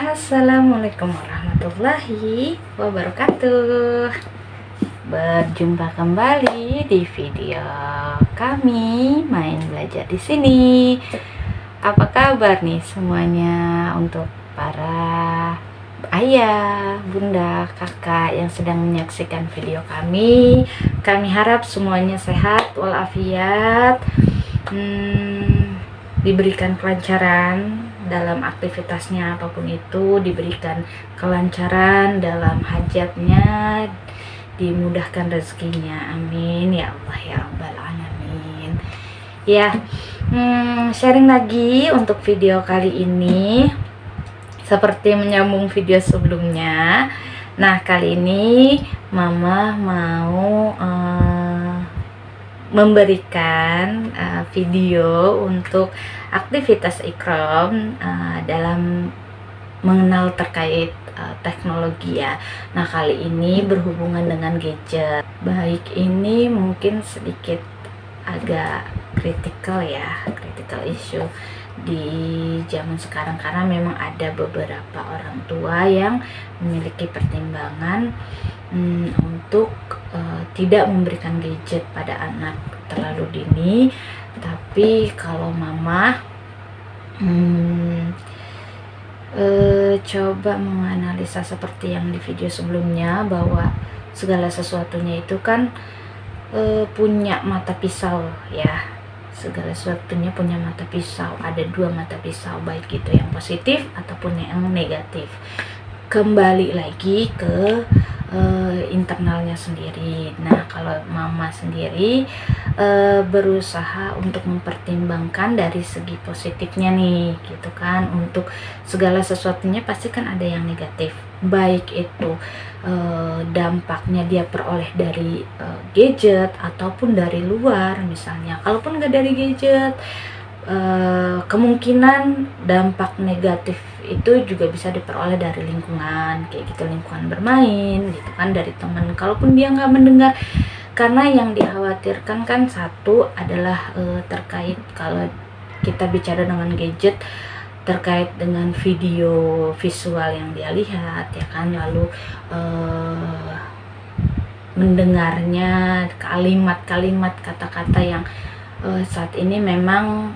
Assalamualaikum warahmatullahi wabarakatuh. Berjumpa kembali di video kami main belajar di sini. Apa kabar nih semuanya untuk para ayah, bunda, kakak yang sedang menyaksikan video kami? Kami harap semuanya sehat walafiat, diberikan kelancaran dalam aktivitasnya apapun itu, diberikan kelancaran dalam hajatnya, dimudahkan rezekinya, amin ya Allah ya rabbal alamin. Ya, sharing lagi untuk video kali ini seperti menyambung video sebelumnya. Nah, kali ini mama mau memberikan video untuk aktivitas Ikram dalam mengenal terkait teknologi ya. Nah, kali ini berhubungan dengan gadget. Baik, ini mungkin sedikit agak kritikal ya, critical issue di zaman sekarang, karena memang ada beberapa orang tua yang memiliki pertimbangan untuk tidak memberikan gadget pada anak terlalu dini. Tapi kalau mama coba menganalisa seperti yang di video sebelumnya, bahwa segala sesuatunya itu kan punya mata pisau ya. Segala sesuatunya punya mata pisau, ada dua mata pisau, baik itu yang positif ataupun yang negatif. Kembali lagi ke internalnya sendiri. Nah, kalau mama sendiri berusaha untuk mempertimbangkan dari segi positifnya nih, gitu kan. Untuk segala sesuatunya pasti kan ada yang negatif, baik itu dampaknya dia peroleh dari gadget ataupun dari luar. Misalnya kalaupun nggak dari gadget, kemungkinan dampak negatif itu juga bisa diperoleh dari lingkungan, kayak gitu, lingkungan bermain gitu kan, dari teman kalaupun dia nggak mendengar. Karena yang dikhawatirkan kan satu adalah terkait, kalau kita bicara dengan gadget, terkait dengan video visual yang dia lihat ya kan, lalu mendengarnya kalimat-kalimat, kata-kata yang saat ini memang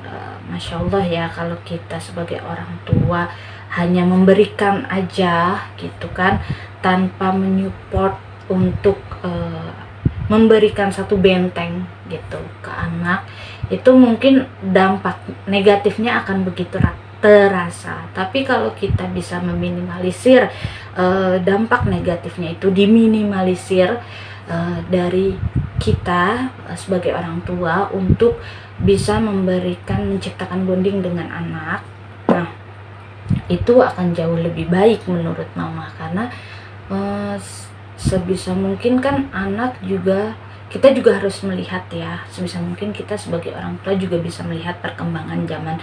Masya Allah ya, kalau kita sebagai orang tua hanya memberikan aja gitu kan, tanpa menyupport untuk memberikan satu benteng gitu ke anak, itu mungkin dampak negatifnya akan begitu terasa. Tapi kalau kita bisa meminimalisir dampak negatifnya, itu diminimalisir dari kita sebagai orang tua untuk bisa menciptakan bonding dengan anak. Nah, itu akan jauh lebih baik menurut mama, karena sebisa mungkin kan anak juga, kita juga harus melihat ya, sebisa mungkin kita sebagai orang tua juga bisa melihat perkembangan zaman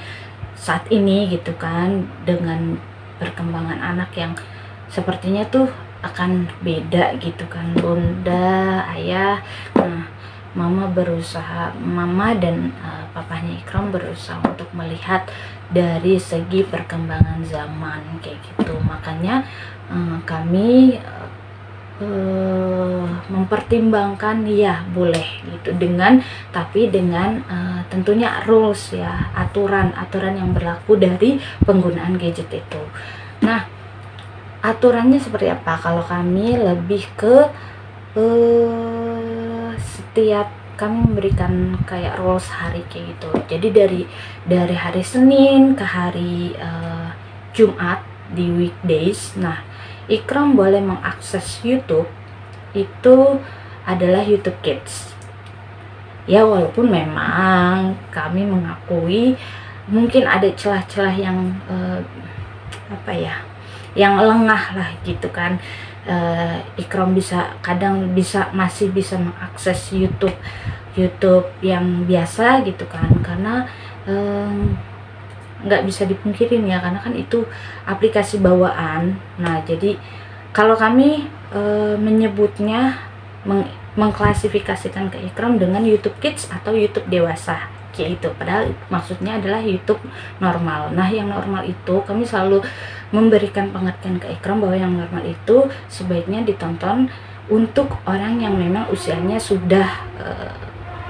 saat ini gitu kan, dengan perkembangan anak yang sepertinya tuh akan beda gitu kan, bunda, ayah. Nah, mama dan papahnya Ikram berusaha untuk melihat dari segi perkembangan zaman kayak gitu. Makanya kami mempertimbangkan ya boleh gitu, tapi dengan tentunya rules ya, aturan yang berlaku dari penggunaan gadget itu. Nah, aturannya seperti apa? Kalau kami lebih ke setiap kami memberikan kayak rules hari kayak gitu. Jadi dari hari Senin ke hari Jumat di weekdays, nah Ikram boleh mengakses YouTube itu adalah YouTube Kids. Ya, walaupun memang kami mengakui mungkin ada celah-celah yang yang lengah lah gitu kan. Ikram masih bisa mengakses YouTube yang biasa gitu kan, karena nggak bisa dipungkirin ya, karena kan itu aplikasi bawaan. Nah, jadi kalau kami menyebutnya, mengklasifikasikan ke Ikram dengan YouTube Kids atau YouTube dewasa kayak itu. Padahal maksudnya adalah YouTube normal. Nah, yang normal itu kami selalu memberikan pengertian ke Ikram bahwa yang normal itu sebaiknya ditonton untuk orang yang memang usianya sudah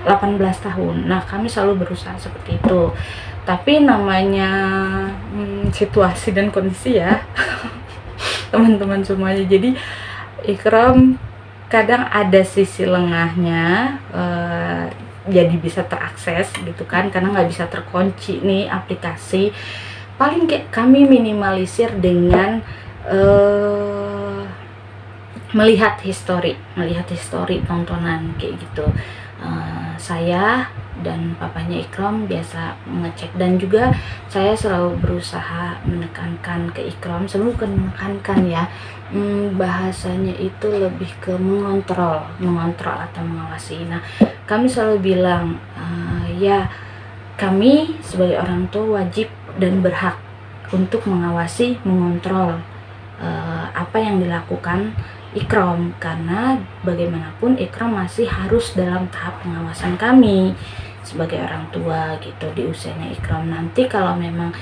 18 tahun. Nah, kami selalu berusaha seperti itu. Tapi namanya situasi dan kondisi ya, teman-teman semuanya. Jadi Ikram kadang ada sisi lengahnya, jadi bisa terakses gitu kan, karena nggak bisa terkunci nih aplikasi. Paling kayak kami minimalisir dengan melihat history tontonan kayak gitu. Saya dan papanya Ikram biasa mengecek, dan juga saya selalu berusaha menekankan ke Ikram, sebenarnya bukan menekankan ya, bahasanya itu lebih ke mengontrol atau mengawasi. Nah, kami selalu bilang ya, kami sebagai orang tua wajib dan berhak untuk mengawasi, mengontrol apa yang dilakukan Ikram, karena bagaimanapun Ikram masih harus dalam tahap pengawasan kami sebagai orang tua gitu di usianya Ikram. Nanti kalau memang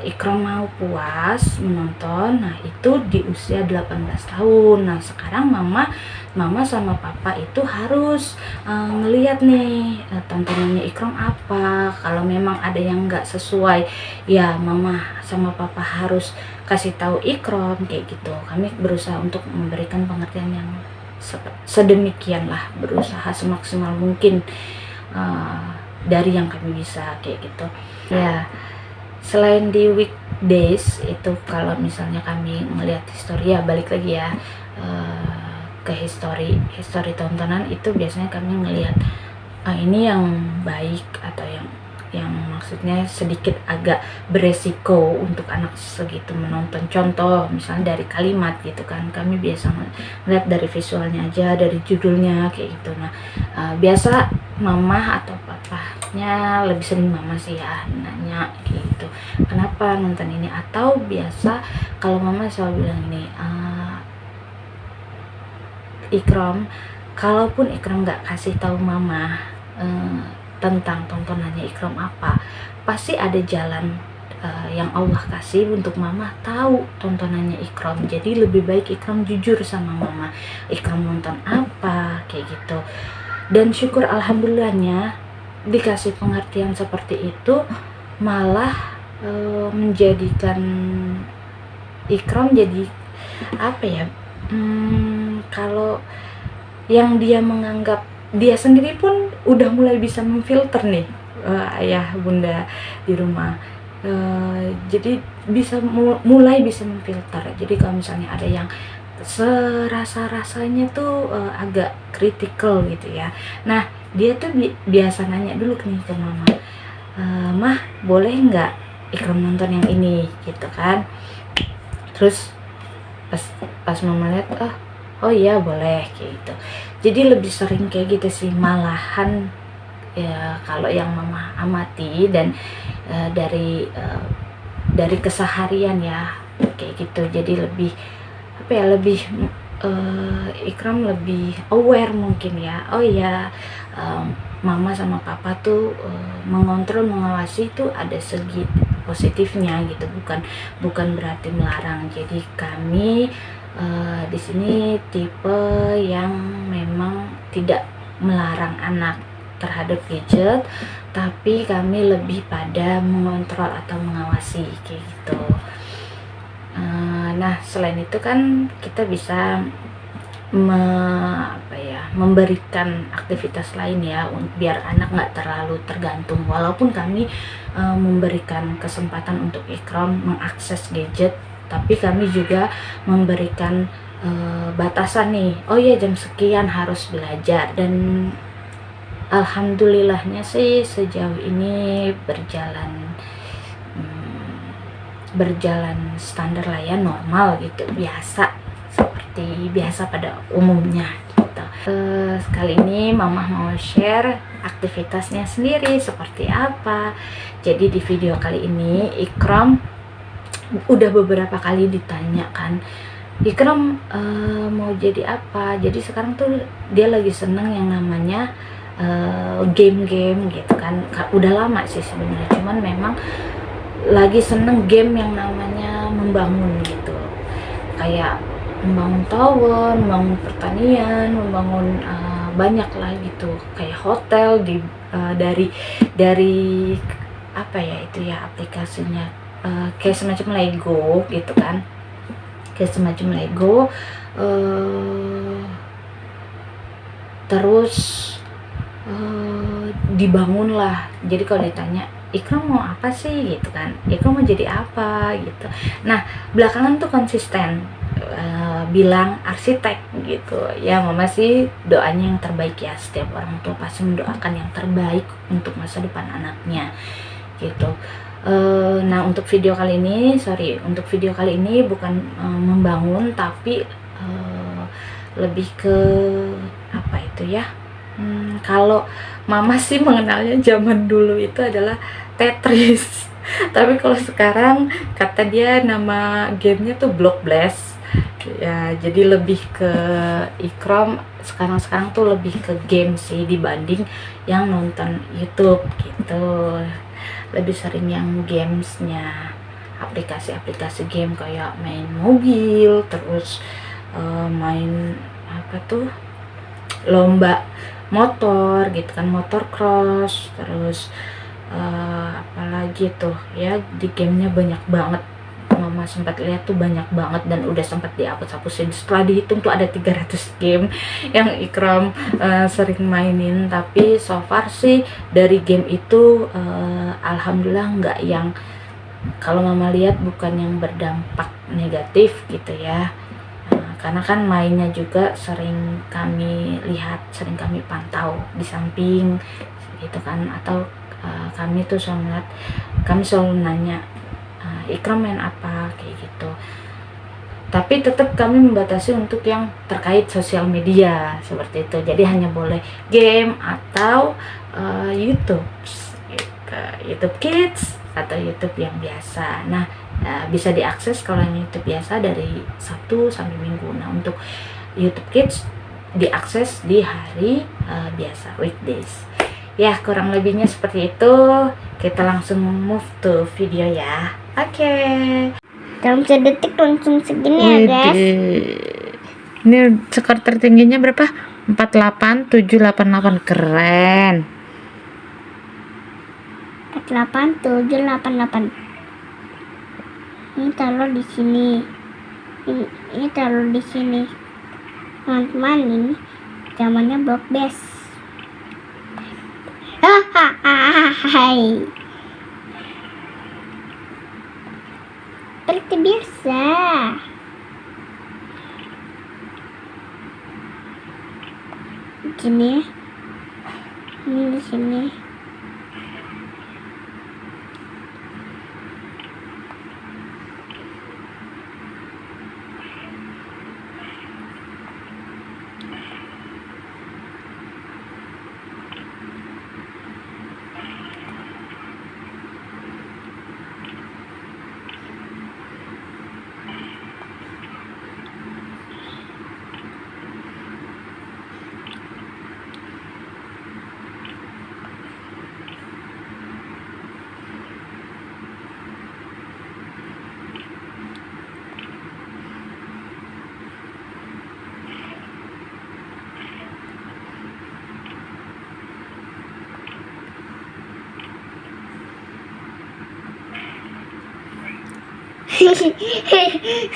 Ikram mau puas menonton, nah itu di usia 18 tahun. Nah, sekarang mama sama papa itu harus ngelihat nih tontonannya Ikram apa. Kalau memang ada yang nggak sesuai, ya mama sama papa harus kasih tahu Ikram kayak gitu. Kami berusaha untuk memberikan pengertian yang sedemikian lah, berusaha semaksimal mungkin dari yang kami bisa kayak gitu ya. Selain di weekdays itu, kalau misalnya kami melihat histori, ya balik lagi ya ke histori tontonan itu, biasanya kami ngelihat ini yang baik atau yang maksudnya sedikit agak beresiko untuk anak segitu menonton. Contoh misalnya dari kalimat gitu kan, kami biasa melihat dari visualnya aja, dari judulnya kayak gitu. Nah, biasa mama atau papanya, lebih sering mama sih ya, nanya gitu, kenapa nonton ini. Atau biasa kalau mama selalu bilang ini, Ikram, kalaupun Ikram nggak kasih tahu mama tentang tontonannya Ikram apa, pasti ada jalan yang Allah kasih untuk mama tahu tontonannya Ikram. Jadi lebih baik Ikram jujur sama mama, Ikram nonton apa kayak gitu. Dan syukur alhamdulillahnya dikasih pengertian seperti itu, malah menjadikan Ikram jadi apa ya, kalau yang dia menganggap, dia sendiri pun udah mulai bisa memfilter nih ayah bunda di rumah. Jadi bisa mulai bisa memfilter. Jadi kalau misalnya ada yang serasa-rasanya tuh agak kritikal gitu ya, nah dia tuh biasa nanya dulu nih ke mama, mah boleh nggak Ikram nonton yang ini gitu kan. Terus pas mama lihat, oh iya boleh kayak gitu. Jadi lebih sering kayak gitu sih, malahan ya kalau yang mama amati dan dari keseharian ya kayak gitu. Jadi lebih apa ya, lebih Ikram lebih aware mungkin ya. Oh iya, mama sama papa tuh mengontrol, mengawasi itu ada segi positifnya gitu, bukan berarti melarang. Jadi kami di sini tipe yang memang tidak melarang anak terhadap gadget, tapi kami lebih pada mengontrol atau mengawasi kayak gitu. Nah, selain itu kan kita bisa memberikan aktivitas lain ya, biar anak nggak terlalu tergantung. Walaupun kami memberikan kesempatan untuk Ikram mengakses gadget, tapi kami juga memberikan batasan nih, oh ya jam sekian harus belajar. Dan alhamdulillahnya sih sejauh ini berjalan standar lah ya, normal gitu, biasa seperti biasa pada umumnya gitu. Kali ini mama mau share aktivitasnya sendiri seperti apa. Jadi di video kali ini Ikram udah beberapa kali ditanyakan, Ikram mau jadi apa. Jadi sekarang tuh dia lagi seneng yang namanya game-game gitu kan. Udah lama sih sebenarnya, cuman memang lagi seneng game yang namanya membangun gitu, kayak membangun tower, membangun pertanian, membangun banyak lah gitu, kayak hotel dari apa ya itu ya aplikasinya, kayak semacam Lego gitu kan, kayak semacam Lego. Terus dibangun lah. Jadi kalau ditanya Ikram mau apa sih gitu kan, Ikram mau jadi apa gitu. Nah belakangan tuh konsisten bilang arsitek gitu ya. Mama sih doanya yang terbaik ya, setiap orang tua pasti mendoakan yang terbaik untuk masa depan anaknya gitu. Nah untuk video kali ini bukan membangun, tapi lebih ke apa itu ya, kalau mama sih mengenalnya zaman dulu itu adalah Tetris tapi kalau sekarang kata dia nama gamenya tuh Block Blast ya. Jadi lebih ke Ikram sekarang tuh lebih ke game sih dibanding yang nonton YouTube gitu. Lebih sering yang gamesnya, aplikasi-aplikasi game kayak main mobil, terus main apa tuh, lomba motor gitu kan, motor cross, terus apalagi tuh ya, di gamenya banyak banget. Mama sempat lihat tuh banyak banget dan udah sempat dihapus-hapusin. Setelah dihitung tuh ada 300 game yang Ikram sering mainin. Tapi so far sih dari game itu alhamdulillah nggak yang, kalau mama lihat bukan yang berdampak negatif gitu ya. Karena kan mainnya juga sering kami lihat, sering kami pantau di samping gitu kan, atau kami tuh kami selalu nanya Ikram main apa kayak gitu. Tapi tetap kami membatasi untuk yang terkait sosial media seperti itu. Jadi hanya boleh game atau YouTube gitu, YouTube Kids atau YouTube yang biasa. Nah bisa diakses kalau yang YouTube biasa dari Sabtu sampai Minggu. Nah untuk YouTube Kids diakses di hari biasa, weekdays ya. Kurang lebihnya seperti itu. Kita langsung move to video ya. Oke. Dalam sedetik langsung segini ya guys. Ini skor tertingginya berapa? 48788. Keren. 48788. Ini taruh di sini. Ini taruh di sini. Teman-teman, ini zamannya Block Base. Hai. Seperti biasa. Di sini. Ini di sini.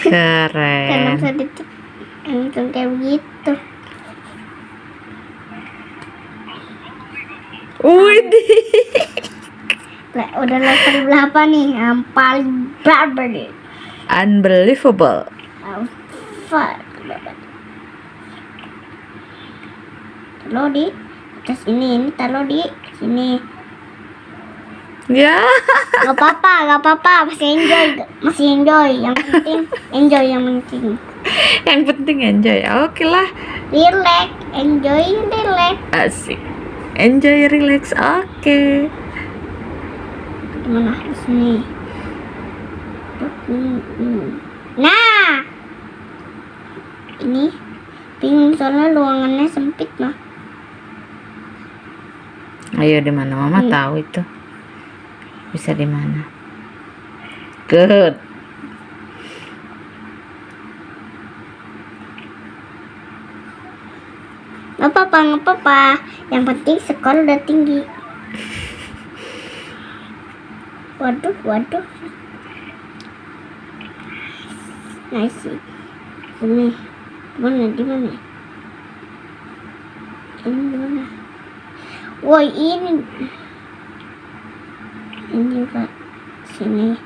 Keren. Sedetik langsung kayak begitu. Udah level berapa nih? Paling berapa nih? Unbelievable. Taruh di atas ini taruh di sini. Ya. Gak apa-apa, masih enjoy. Yang penting enjoy, yang penting. Yang penting enjoy. Oke lah. Relax, enjoy, relax. Asik. Enjoy, relax. Oke. Gimana di sini? Nah, ini bingung soalnya ruangannya sempit mah. Ayo di mana? Mama tahu itu. Bisa di mana? Good. Nggak apa-apa. Yang penting skor udah tinggi. Waduh. Nice. Ini di mana? Ini mana? Woi, ini juga sini.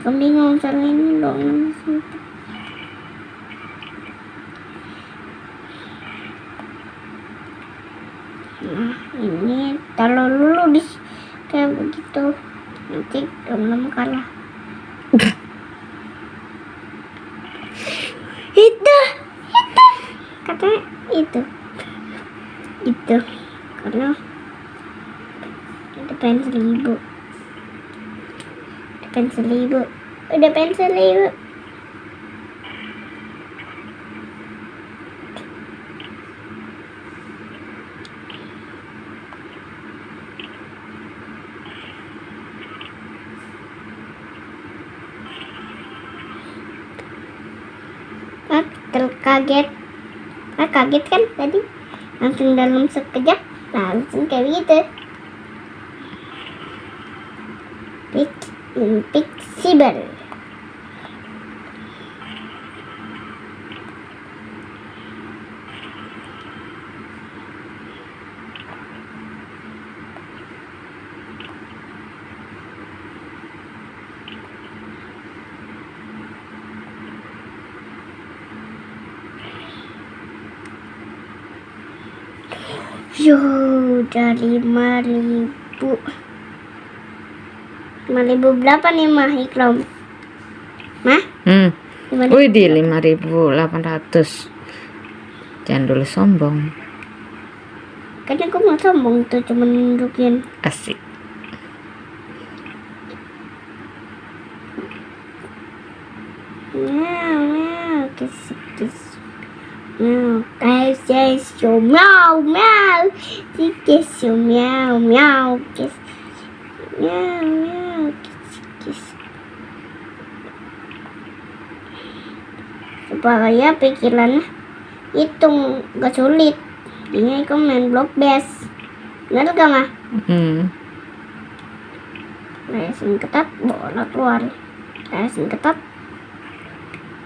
Kamu bingung cara ini dong. Nah, ini taruh dulu di kayak begitu. Nanti lama-lama kalah. Itu katanya itu karena ada pensil ibu. Kaget kan tadi, langsung dalam sekejap langsung kayak gitu. Fleksibel. Yo, udah 5.000 berapa nih mah Ikram? Mah? Wih, di 5.800. Jangan dulu sombong. Kan aku mau sombong tuh, cuma nunjukin. Asik. Meow, kiss. Meow, kiss you, meow, kiss you, meow, kiss. Meow, kiss. Supaya pikirannya itu gak sulit. Ini aku main block base. Bener gak mah? Racing ketat, bola keluar. Racing ketat.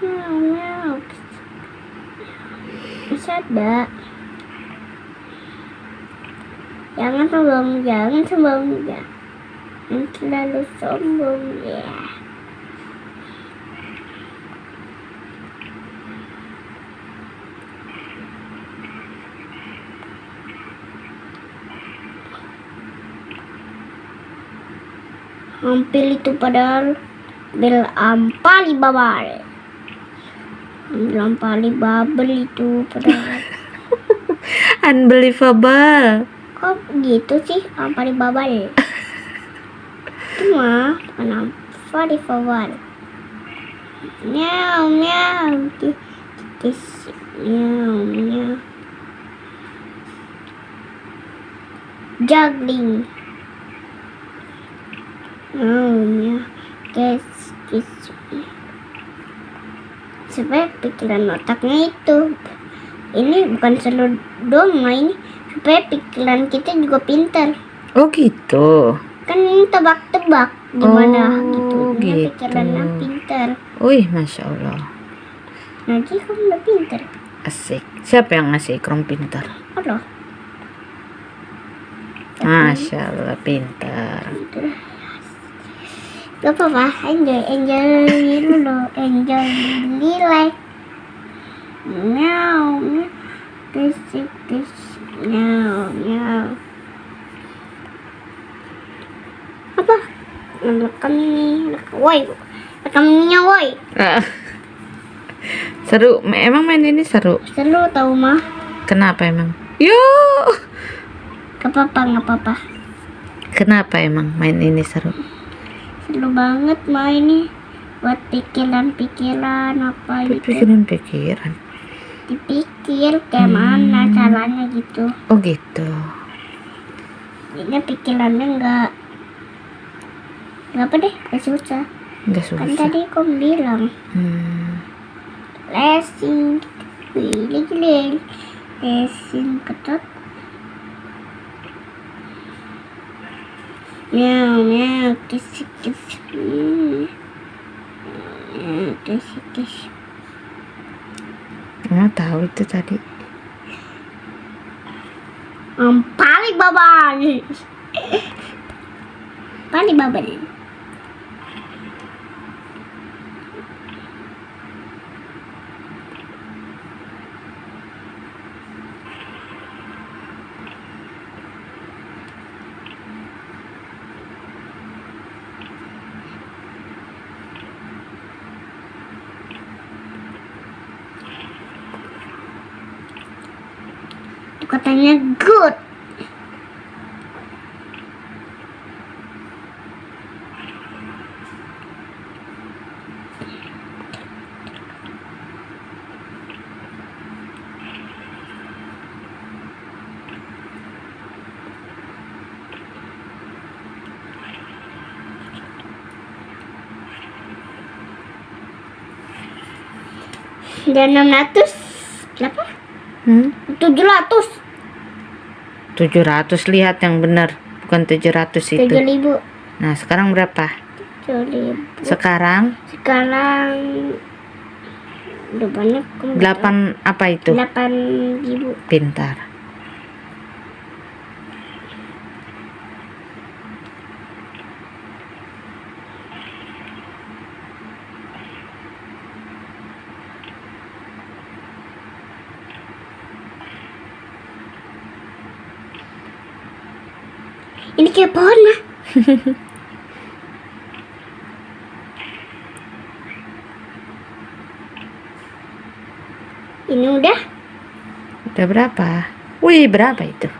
Meow. Bisa ada. Jangan sombong ya. Jangan terlalu sombong ya. Hampir itu padahal bel Alibaba itu padahal. Unbelievable. Kok gitu sih Alibaba? Itu mah bukan Alibaba. Meow. Kiss. Meow. Juggling. Kiss. Supaya pikiran otaknya itu, ini bukan selalu doang ini, supaya pikiran kita juga pintar. Oh gitu. Kan ini tebak-tebak gimana gitu. Pikirannya pintar. Wih, Masya Allah. Nanti kamu udah pintar. Asik. Siapa yang ngasih Ikram pintar? Allah. Masya Allah, pintar. Gak apa-apa, enjoy dulu, nilai. Meow, kiss, meow. Apa? Rekam ini, woi. Seru, emang main ini seru? Seru tau mah. Kenapa emang? Yo. Gak apa-apa. Kenapa emang main ini seru? Seru banget main ini. Buat pikiran apa gitu. Pikiran. Dipikir kayak mana caranya gitu. Oh gitu. Ini pikirannya nggak apa deh, nggak susah. Nggak Kan susah. tadi kau bilang lesing, gile, lesing ketat. Meow, kis. Kis. Mama tahu itu tadi. Paling babal. Paling babal. Katanya good. Dan 600 berapa? 700. 700, lihat yang benar, bukan 700 itu. 7.000. Nah, sekarang berapa? 7.000. Sekarang udah banyak. 8 apa itu? 8.000. Pintar. Ini kayak pohon mah. Ini udah. Udah berapa? Wih, berapa itu?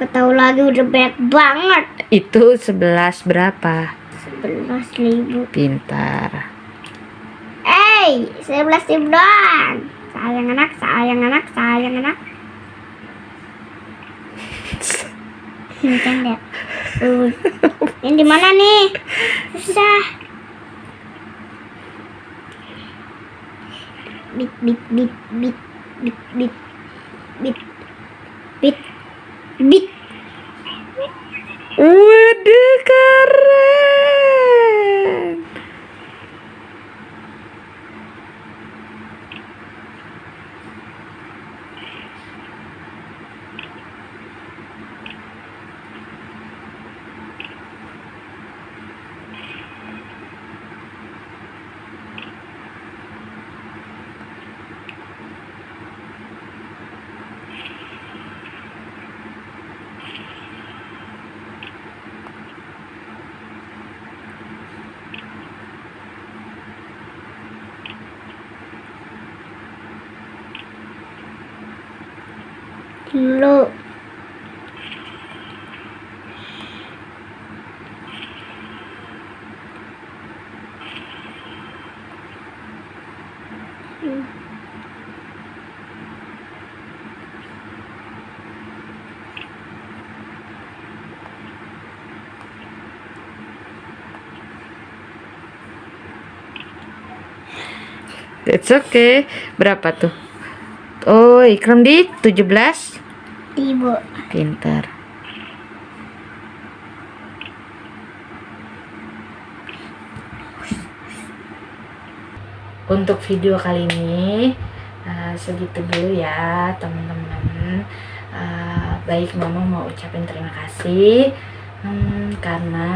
Ketahu lagi udah banyak banget. Itu 11 berapa? 11.000. Pintar. 11.000 doang. Sayang anak. Canda. Ini di mana nih? Susah. Bit. Waduh, keren. Dulu. It's okay. Berapa tuh? Oh, Ikram di 17. Ibu. Pintar. Untuk video kali ini segitu dulu ya teman-teman. Baik, Mama mau ucapin terima kasih karena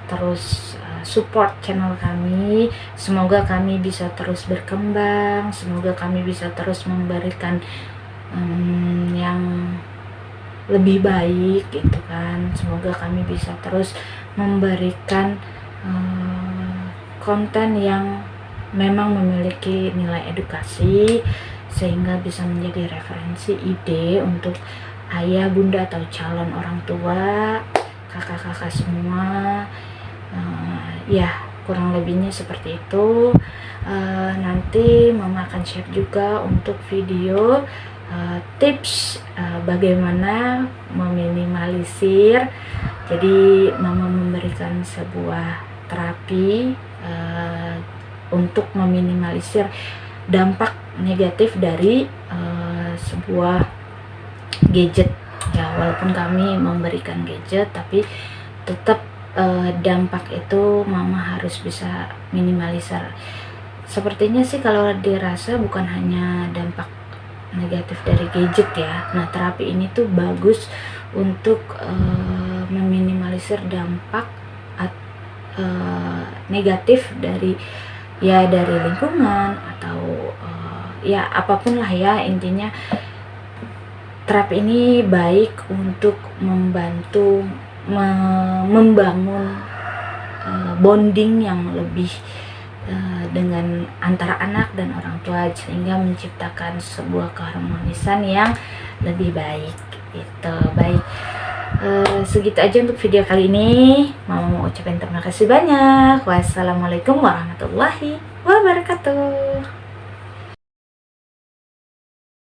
terus support channel kami. Semoga kami bisa terus berkembang, semoga kami bisa terus memberikan yang lebih baik gitu kan. Semoga kami bisa terus memberikan konten yang memang memiliki nilai edukasi sehingga bisa menjadi referensi ide untuk ayah, bunda atau calon orang tua, kakak-kakak semua. Ya, kurang lebihnya seperti itu. Nanti Mama akan share juga untuk video tips bagaimana meminimalisir. Jadi mama memberikan sebuah terapi untuk meminimalisir dampak negatif dari sebuah gadget ya. Walaupun kami memberikan gadget, tapi tetap dampak itu mama harus bisa minimalisir. Sepertinya sih kalau dirasa bukan hanya dampak negatif dari gadget ya. Nah, terapi ini tuh bagus untuk meminimalisir dampak negatif dari lingkungan atau ya apapun lah ya. Intinya terapi ini baik untuk membantu membangun bonding yang lebih dengan antara anak dan orang tua, sehingga menciptakan sebuah keharmonisan yang lebih baik. Itu baik. Segitu aja untuk video kali ini. Mama mau ucapin terima kasih banyak. Wassalamualaikum warahmatullahi wabarakatuh.